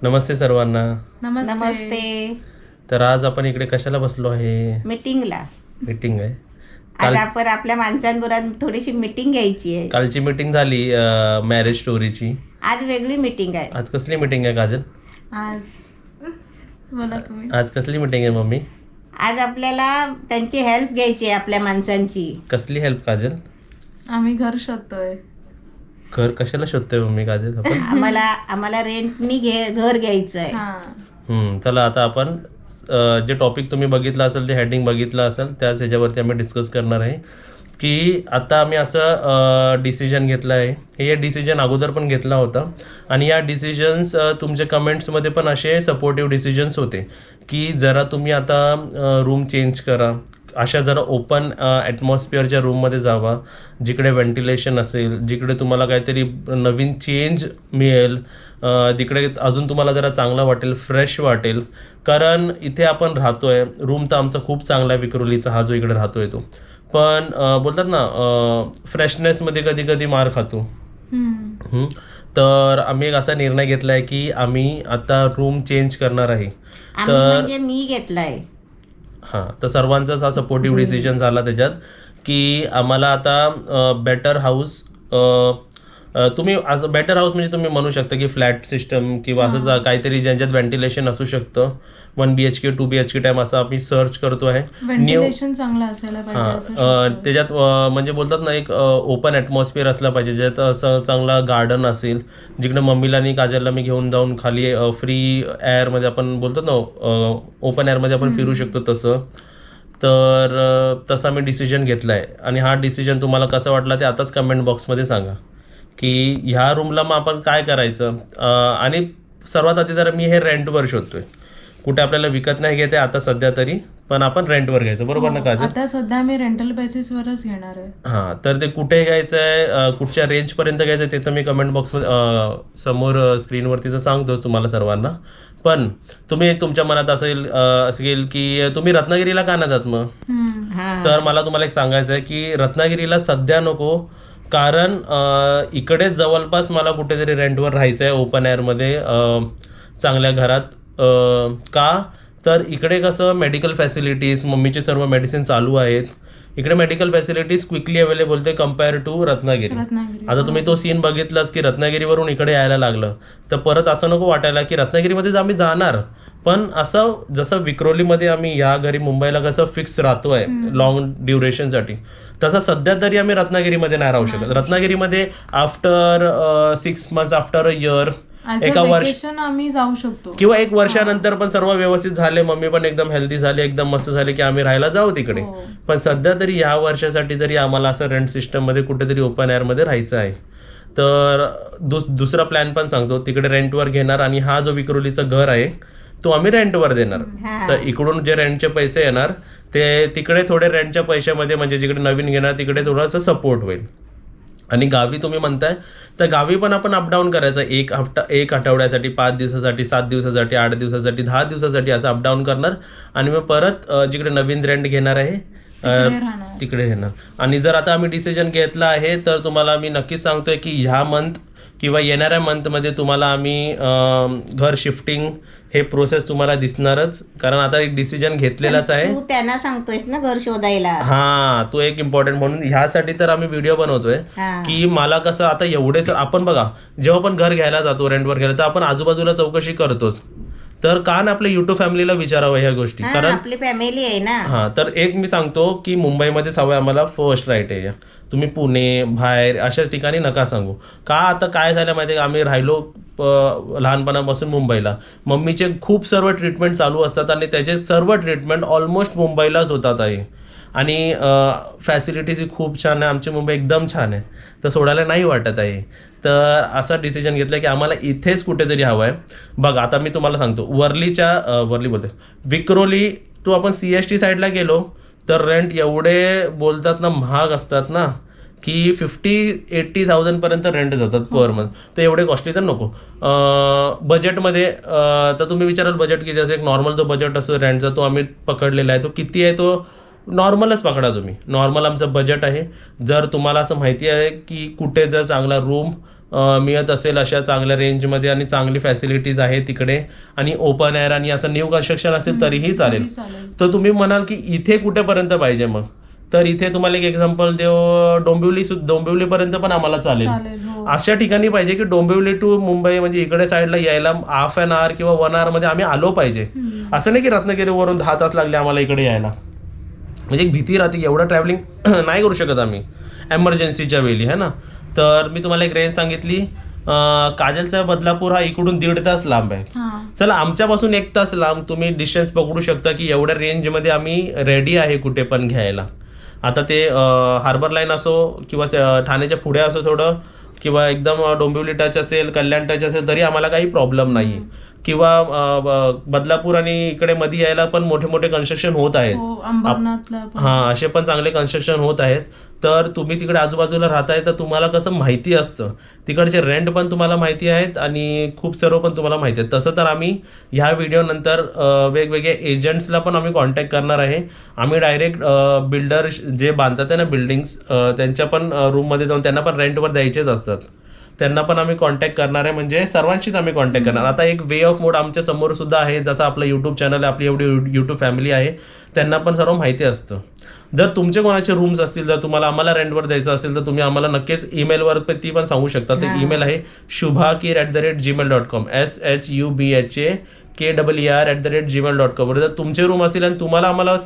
नमस्ते सर्वांना. नमस्ते. तर आज आपण इकडे कशाला बसलो आहे? मीटिंगला. मीटिंग आहे. आज आपण आपल्या माणसांबरोबर थोडीशी मीटिंग घ्यायची आहे. कालची मीटिंग झाली मॅरेज स्टोरीची. आज वेगळी मीटिंग आहे. आज कसली मीटिंग आहे काजल? आज बोला तुम्ही. आज कसली मीटिंग आहे मम्मी? आज आपल्याला त्यांची हेल्प घ्यायची आहे, आपल्या माणसांची. कसली हेल्प काजल? आम्ही घर शोधतोय. घर कशाला शोधतोय मम्मी काजल आपण? आम्हाला रेंटनी घर घ्यायचं आहे. हा, चला आता आपण जे टॉपिक तुम्ही बघितलं असेल, जे हेडिंग बघितलं असेल, त्याच ह्याच्यावरती आम्ही डिस्कस करणार आहे की आता आम्ही असं डिसिजन घेतलं आहे. हे डिसिजन अगोदर पण घेतला होता आणि या डिसिजन्स तुमच्या कमेंट्समध्ये पण असे सपोर्टिव्ह डिसिजन्स होते की जरा तुम्ही आता रूम चेंज करा, अशा जरा ओपन ॲटमॉस्फिअरच्या रूममध्ये जावा, जिकडे व्हेंटिलेशन असेल, जिकडे तुम्हाला काहीतरी नवीन चेंज मिळेल, तिकडे अजून तुम्हाला जरा चांगलं वाटेल, फ्रेश वाटेल. कारण इथे आपण राहतो आहे, रूम तर आमचा खूप चांगला आहे विक्रोलीचा, हा जो इकडे राहतो आहे तो, पण बोलतात ना फ्रेशनेसमध्ये कधी कधी मार खातो. तर आम्ही एक असा निर्णय घेतला आहे की आम्ही आता रूम चेंज करणार आहे. म्हणजे मी घेतलाय. हां, तर सर्वांचाच हा सपोर्टिव्ह डिसिजन झाला त्याच्यात की आम्हाला आता बेटर हाऊस, तुम्ही असं बेटर हाऊस म्हणजे तुम्ही म्हणू शकता की फ्लॅट सिस्टम किंवा असं काहीतरी ज्यांच्यात व्हेंटिलेशन असू शकतं, 1 BHK 2 BHK टाइम असं आम्ही सर्च करतो आहे. व्हेंटिलेशन चांगलं असायला पाहिजे असं शोधतोय. त्याच्यात म्हणजे बोलतात ना एक ओपन ॲटमॉस्फिअर असलं पाहिजे, ज्यात असं चांगला गार्डन असेल, जिकडे मम्मीला आणि काजलला मी घेऊन जाऊन खाली फ्री एअरमध्ये आपण बोलतो ना ओपन एअरमध्ये आपण फिरू शकतो तसं. तर तसा मी डिसिजन घेतला आहे आणि हा डिसिजन तुम्हाला कसा वाटला ते आताच कमेंट बॉक्समध्ये सांगा की ह्या रूमला मग आपण काय करायचं. आणि सर्वात आधी तर मी हे रेंटवर शोधतोय, कुठे आपल्याला विकत नाही घ्यायचं आता सध्या तरी, पण आपण रेंटवर घ्यायचं, बरोबर ना काजल? आता सध्या मी रेंटल बेसिसवरच घेणार आहे. हां, तर ते कुठे घ्यायचं आहे, कुठच्या रेंजपर्यंत घ्यायचं आहे ते तर मी कमेंट बॉक्समध्ये समोर स्क्रीनवरती तर सांगतोच तुम्हाला सर्वांना. पण तुम्ही तुमच्या मनात असेल की तुम्ही रत्नागिरीला का नाही जात मग? तर मला तुम्हाला एक सांगायचं आहे की रत्नागिरीला सध्या नको, कारण इकडे जवळपास मला कुठेतरी रेंटवर राहायचं आहे ओपन एअरमध्ये चांगल्या घरात. का तर इकडे कसं मेडिकल फॅसिलिटीज, मम्मीचे सर्व मेडिसिन चालू आहेत, इकडे मेडिकल फॅसिलिटीज क्विकली अवेलेबल होते कम्पेअर टू रत्नागिरी. आता तुम्ही तो सीन बघितलाच की रत्नागिरीवरून इकडे यायला लागलं तर परत असं नको वाटायला की रत्नागिरीमध्येच आम्ही जाणार, पण असं जसं विक्रोलीमध्ये आम्ही या घरी मुंबईला कसं फिक्स राहतोय लॉंग ड्युरेशनसाठी, तसं सध्या तरी आम्ही रत्नागिरीमध्ये नाही राहू शकत. रत्नागिरीमध्ये after 6 months, after a year, एका वर्ष आम्ही जाऊ शकतो किंवा 1 वर्षानंतर पण सर्व व्यवस्थित झाले, मम्मी पण एकदम हेल्दी झाली, एकदम मस्त झाली की आम्ही राहायला जाऊ तिकडे. पण सध्या तरी ह्या वर्षासाठी तरी आम्हाला असं रेंट सिस्टममध्ये कुठेतरी ओपन एअरमध्ये राहायचं आहे. तर दुसरा प्लॅन पण सांगतो, तिकडे रेंटवर घेणार आणि हा जो विक्रोलीचं घर आहे तो आम्ही रेंटवर देणार. तर इकडून जे रेंटचे पैसे येणार ते तिकडे थोडे रेंटच्या पैशामध्ये, म्हणजे जिकडे नवीन घेणार तिकडे थोडंसं सपोर्ट होईल. आणि गावी तुम्ही म्हणताय तर गावी पण आपण अपडाऊन करायचं, एक आठवड्यासाठी, 5 दिवसासाठी, 7 दिवसासाठी, 8 दिवसासाठी, 10 दिवसासाठी असं अपडाऊन करणार आणि मग परत जिकडे नवीन रेंट घेणार आहे तिकडे येणार. आणि जर आता आम्ही डिसिजन घेतला आहे तर तुम्हाला मी नक्कीच सांगतोय की ह्या मंथ किंवा येणाऱ्या मंथमध्ये तुम्हाला आम्ही घर शिफ्टिंग हे प्रोसेस तुम्हाला दिसणारच, कारण आता एक डिसिजन घेतलेलाच आहे. तू त्यांना सांगतोयस ना घर शोधायला. हा, तो एक इम्पॉर्टंट, म्हणून ह्यासाठी तर आम्ही व्हिडिओ बनवतोय की मला कसं आता एवढे आपण बघा, जेव्हा आपण घर घ्यायला जातो रेंटवर घ्यायला तर आपण आजूबाजूला चौकशी करतोच, तर का ना आपल्या युट्यूब फॅमिलीला विचारावं ह्या गोष्टी, कारण आपली फॅमिली आहे ना. हां, तर एक मी सांगतो की मुंबईमध्येच हवं आहे आम्हाला फर्स्ट राईट एरिया. तुम्ही पुणे बाहेर अशा ठिकाणी नका सांगू. का आता काय झालं माहिती आहे का, आम्ही राहिलो लहानपणापासून मुंबईला, मम्मीचे खूप सर्व ट्रीटमेंट चालू असतात आणि त्याचे सर्व ट्रीटमेंट ऑलमोस्ट मुंबईलाच होतात आहे आणि फॅसिलिटीज खूप छान आहे, आमची मुंबई एकदम छान आहे, तर सोडायला नाही वाटत आहे. तर असा डिसिजन घेतला की आम्हाला इथेच कुठेतरी हवं आहे. बघा आता मी तुम्हाला सांगतो, वर्ली बोलते विक्रोली, तू आपण CST साईडला गेलो तर रेंट एवढे बोलतात ना महाग असतात ना की 50-80,000 पर्यंत रेंट जातात पर मंथ, तर एवढे कॉस्टली तर नको. बजेटमध्ये तर तुम्ही विचाराल बजेट किती असेल, एक नॉर्मल जो बजेट असतो रेंटचा तो आम्ही पकडलेला आहे. तो किती आहे, तो नॉर्मलच पकडा तुम्ही, नॉर्मल आमचं बजेट आहे. जर तुम्हाला असं माहिती आहे की कुठे जर चांगला रूम मिळत असेल अशा चांगल्या रेंजमध्ये आणि चांगली फॅसिलिटीज आहे तिकडे आणि ओपन एअर आणि असं न्यू कन्स्ट्रक्शन असेल तरीही चालेल. तर तुम्ही म्हणाल की इथे कुठेपर्यंत पाहिजे मग, तर इथे तुम्हाला एक एक्झाम्पल देऊ, डोंबिवलीपर्यंत पण आम्हाला चालेल. हो. अशा ठिकाणी पाहिजे की डोंबिवली टू मुंबई म्हणजे इकडे साईडला यायला हाफ एन आवर किंवा 1 hour मध्ये आम्ही आलो पाहिजे. असं नाही की रत्नागिरीवरून 10 तास लागले आम्हाला इकडे यायला. म्हणजे एक भीती राहते की एवढं ट्रॅव्हलिंग नाही करू शकत आम्ही एमर्जन्सीच्या वेळी है ना. तर मी तुम्हाला एक रेंज सांगितली. काजलचा बदलापूर हा इकडून 1.5 तास लांब आहे. चला आमच्यापासून 1 तास लांब तुम्ही डिस्टन्स पकडू शकता की एवढ्या रेंजमध्ये आम्ही रेडी आहे कुठे पण घ्यायला. आता ते हार्बर लाईन असो किंवा ठाण्याच्या पुढे असो थोडं, किंवा एकदम डोंबिवली टच असेल, कल्याण टच असेल, तरी आम्हाला काही प्रॉब्लेम नाही आहे. किंवा बदलापूर आणि इकडे मध्ये यायला पण मोठे मोठे कन्स्ट्रक्शन होत आहेत. हां, असे पण चांगले कन्स्ट्रक्शन होत आहेत. तर तुम्ही तिकडे आजूबाजूला राहताय तर तुम्हाला कसं माहिती असतं, तिकडचे रेंट पण तुम्हाला माहिती आहेत आणि खूप सर्व पण तुम्हाला माहिती आहे. तसं तर आम्ही ह्या व्हिडिओनंतर वेगवेगळे एजंट्सला पण आम्ही कॉन्टॅक्ट करणार आहे. आम्ही डायरेक्ट बिल्डर जे बांधतात आहे ना बिल्डिंग्स, त्यांच्या पण रूममध्ये जाऊन त्यांना पण रेंटवर द्यायचेच असतात, त्यांना पण आम्ही कॉन्टॅक्ट करणार आहे. म्हणजे सर्वांशीच आम्ही कॉन्टॅक्ट करणार. आता एक वे ऑफ मोड आमच्या समोर सुद्धा आहे, जसं आपलं यूट्यूब चॅनल आहे, आपली एवढी यूट्यूब फॅमिली आहे, त्यांना पण सर्व माहिती असतं. जर तुमचे कोणाचे रूम्स असतील, जर तुम्हाला आम्हाला रेंटवर द्यायचं असेल तर तुम्ही आम्हाला नक्कीच ईमेलवर ती पण सांगू शकता. ते ईमेल आहे shubhakir@gmail.com shubhakir@gmail.com. जर तुमचे रूम असतील आणि तुम्हाला आम्हाला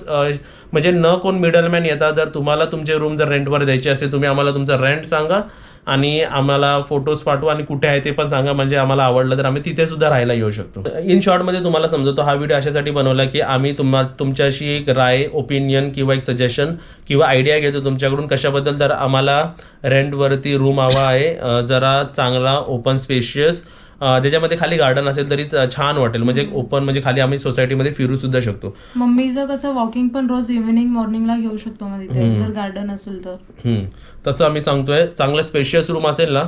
म्हणजे न कोण मिडलमॅन येतात, जर तुम्हाला तुमचे रूम जर रेंटवर द्यायचे असेल, तुम्ही आम्हाला तुमचं रेंट सांगा आणि आम्हाला फोटोज पाठवा आणि कुठे आहे ते पण सांगा. म्हणजे आम्हाला आवडलं तर आम्ही तिथे सुद्धा राहायला येऊ शकतो. इन शॉर्टमध्ये तुम्हाला समजतो हा व्हिडिओ अशासाठी बनवला की आम्ही तुमच्याशी एक राय, ओपिनियन किंवा एक सजेशन किंवा आयडिया घेतो तुमच्याकडून कशाबद्दल. तर आम्हाला रेंटवरती रूम हवा आहे, जरा चांगला ओपन स्पेशियस, त्याच्यामध्ये खाली गार्डन असेल तरी छान वाटेल. म्हणजे ओपन म्हणजे खाली आम्ही सोसायटीमध्ये फिरू सुद्धा शकतो. मम्मीचं कसं वॉकिंग पण रोज इव्हिनिंग मॉर्निंगला घेऊ शकतो मग तिथे जर गार्डन असेल तर. तसं आम्ही सांगतोय. चांगला स्पेशियस रूम असेल ना,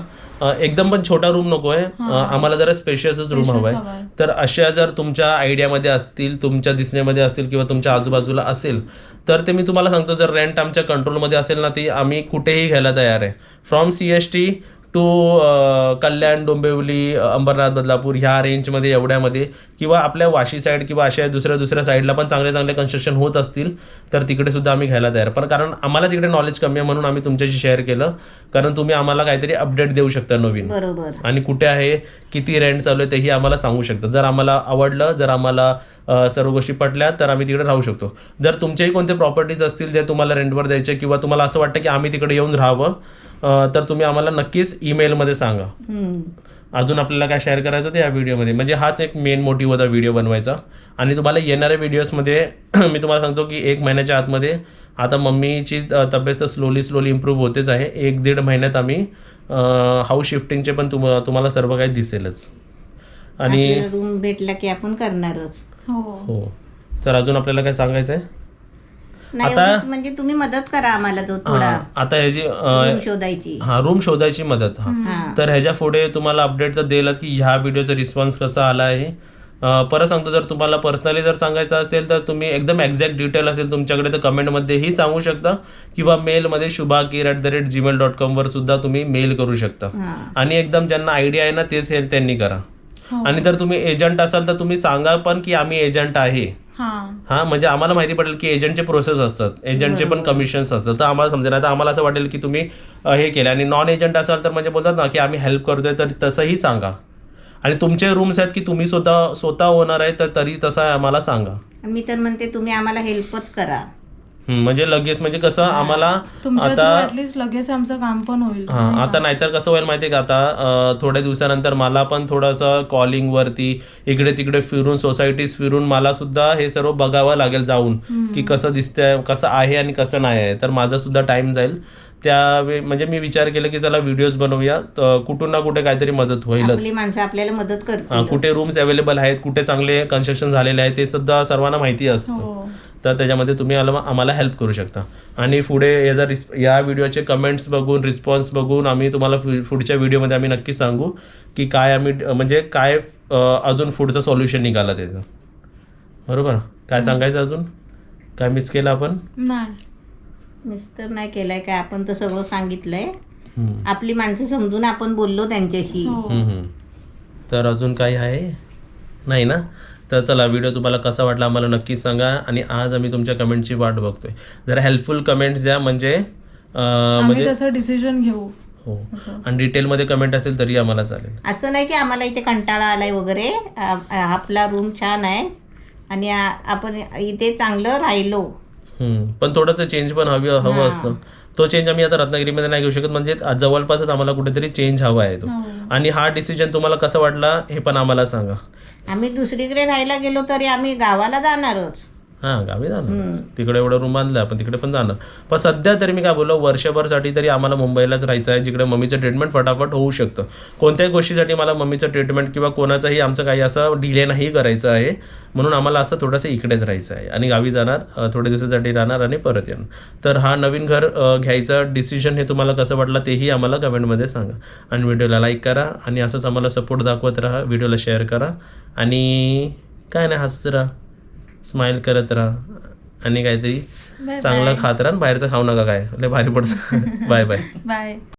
एकदम पण छोटा रूम नको आहे आम्हाला, जरा स्पेशियसच रूम हवा आहे. तर अशा जर तुमच्या आयडियामध्ये असतील, तुमच्या दिसण्यामध्ये असतील किंवा तुमच्या आजूबाजूला असेल तर ते मी तुम्हाला सांगतो. जर रेंट आमच्या कंट्रोलमध्ये असेल ना, ती आम्ही कुठेही घ्यायला तयार आहे. फ्रॉम CST टू कल्याण, डोंबिवली, अंबरनाथ, बदलापूर ह्या रेंजमध्ये, एवढ्यामध्ये, किंवा आपल्या वाशी साईड किंवा अशा दुसऱ्या साईडला पण चांगले कन्स्ट्रक्शन होत असतील तर तिकडे सुद्धा आम्ही घ्यायला तयार. पण कारण आम्हाला तिकडे नॉलेज कमी आहे म्हणून आम्ही तुमच्याशी शेअर केलं, कारण तुम्ही आम्हाला काहीतरी अपडेट देऊ शकता नवीन. बरोबर. आणि कुठे आहे, किती रेंट चालू आहे तेही आम्हाला सांगू शकता. जर आम्हाला आवडलं, जर आम्हाला सर्व गोष्टी पटल्या तर आम्ही तिकडे राहू शकतो. जर तुमचेही कोणते प्रॉपर्टीज असतील जे तुम्हाला रेंटवर द्यायचे किंवा तुम्हाला असं वाटतं की आम्ही तिकडे येऊन राहावं, तर तुम्ही आम्हाला नक्कीच ईमेलमध्ये सांगा. अजून आपल्याला काय शेअर करायचं ते या व्हिडिओमध्ये. म्हणजे हाच एक मेन मोटिव्ह होता व्हिडिओ बनवायचा. आणि तुम्हाला येणाऱ्या व्हिडिओजमध्ये मी तुम्हाला सांगतो की 1 महिन्याच्या आतमध्ये, आता मम्मीची तब्येत तर स्लोली इम्प्रूव्ह होतेच आहे, 1-1.5 महिन्यात आम्ही हाऊस शिफ्टिंगचे पण तुम्हाला सर्व काही दिसेलच. आणि रूम भेटला की आपण करणारच. हो. तर अजून आपल्याला काय सांगायचं आहे? आता म्हणजे तुम्ही मदत करा आम्हाला तो थोडा. आता ह्याची रूम शोधायची मदत. तर ह्याच्या पुढे तुम्हाला अपडेट तर देईलच की ह्या व्हिडिओचा रिस्पॉन्स कसा आला आहे. परत सांगतो, जर तुम्हाला पर्सनली जर सांगायचं असेल तर तुम्ही एकदम एक्झॅक्ट डिटेल असेल तुमच्याकडे तर कमेंटमध्येही सांगू शकता, किंवा मेलमध्ये shubhakir@gmail.com वर सुद्धा तुम्ही मेल करू शकता. आणि एकदम ज्यांना आयडिया आहे ना तेच त्यांनी करा. आणि जर तुम्ही एजंट असाल तर तुम्ही सांगा पण की आम्ही एजंट आहे. म्हणजे आम्हाला माहिती पडेल की एजंटचे प्रोसेस असतात, एजंटचे पण कमिशन्स असतात, तर आम्हाला समजेल. आता आम्हाला असं वाटेल की तुम्ही हे केलं. आणि नॉन एजंट असाल तर म्हणजे बोलतात ना की आम्ही हेल्प करतोय, तर तसंही सांगा. आणि तुमचे रूम्स आहेत की तुम्ही स्वतः ओनर आहे तर तरी तसं आम्हाला सांगा. मी तर म्हणते तुम्ही आम्हाला हेल्पच करा. म्हणजे लगेच, म्हणजे कसं आम्हाला आता लगेच आमचं काम पण होईल. आता नाहीतर कसं होईल माहितीये का, आता थोड्या दिवसानंतर मला पण थोडंसं कॉलिंगवरती इकडे तिकडे फिरून, सोसायटीज फिरून मला सुद्धा हे सर्व बघावं लागेल जाऊन की कसं दिसतंय, कसं आहे आणि कसं नाही आहे. तर माझा सुद्धा टाइम जाईल. त्यावेळी म्हणजे मी विचार केला की चला व्हिडिओज बनवूया, कुठून ना कुठे काहीतरी मदत होईलच. आपली माणसं आपल्याला मदत करतात. कुठे रूम्स अवेलेबल आहेत, कुठे चांगले कन्स्ट्रक्शन झालेले आहेत ते सुद्धा सर्वांना माहिती असतं. तर त्याच्यामध्ये तुम्ही आम्हाला हेल्प करू शकता. आणि पुढे या व्हिडिओचे कमेंट्स बघून, रिस्पॉन्स बघून आम्ही तुम्हाला पुढच्या व्हिडिओमध्ये आम्ही नक्की सांगू की काय आम्ही म्हणजे काय अजून पुढचं सॉल्युशन निघाला त्याचं. बरोबर. काय सांगायचं अजून? काय मिस केलं आपण? नाही मिस्टर नाही केलंय काय, आपण तर सगळं सांगितलंय. आपली माणसं समजून आपण बोललो त्यांच्याशी. हो. तर अजून काही आहे नाही ना? तर चला, व्हिडिओ तुम्हाला कसा वाटला आम्हाला नक्की सांगा. आणि आज आम्ही तुमच्या कमेंटची वाट बघतोय. जरा हेल्पफुल कमेंट्स द्या, म्हणजे आम्ही तसं डिसिजन घेऊ. हो, असं. आणि डिटेलमध्ये कमेंट असेल तरी आम्हाला चालेल. असं नाही की आम्हाला इथे कंटाळा आलाय वगैरे. आपला रूम छान आहे आणि आपण इथे चांगलं राहिलो. पण थोडंसं चेंज पण हवं असतं. तो चेंज आम्ही आता रत्नागिरीमध्ये नाही घेऊ शकत, म्हणजे जवळपासच आम्हाला कुठेतरी चेंज हवा आहे तो. आणि हा डिसिजन तुम्हाला कसा वाटला हे पण आम्हाला सांगा. आम्ही दुसरीकडे राहायला गेलो तरी आम्ही गावाला जाणारच. हां, गावी जाणार. तिकडे एवढा रूम बांधला, आपण तिकडे पण जाणार. पण सध्या तरी मी काय बोललो, वर्षभरसाठी तरी आम्हाला मुंबईलाच राहायचं आहे, जिकडे मम्मीचं ट्रीटमेंट फटाफट होऊ शकतं. कोणत्याही गोष्टीसाठी मला मम्मीचं ट्रीटमेंट किंवा कोणाचाही आमचं काही असं डिले नाही करायचं आहे, म्हणून आम्हाला असं थोडंसं इकडेच राहायचं आहे. आणि गावी जाणार, थोड्या दिवसासाठी राहणार आणि परत येणार. तर हा नवीन घर घ्यायचा डिसिजन हे तुम्हाला कसं वाटलं तेही आम्हाला कमेंटमध्ये सांगा. आणि व्हिडिओला लाईक करा आणि असंच आम्हाला सपोर्ट दाखवत राहा. व्हिडिओला शेअर करा आणि काय नाही, हसत राहा, स्माइल करत राहा आणि काहीतरी चांगलं खात राहा. बाहेरचं खाऊ नका, काय लय भारी पडतं. Bye bye. बाय.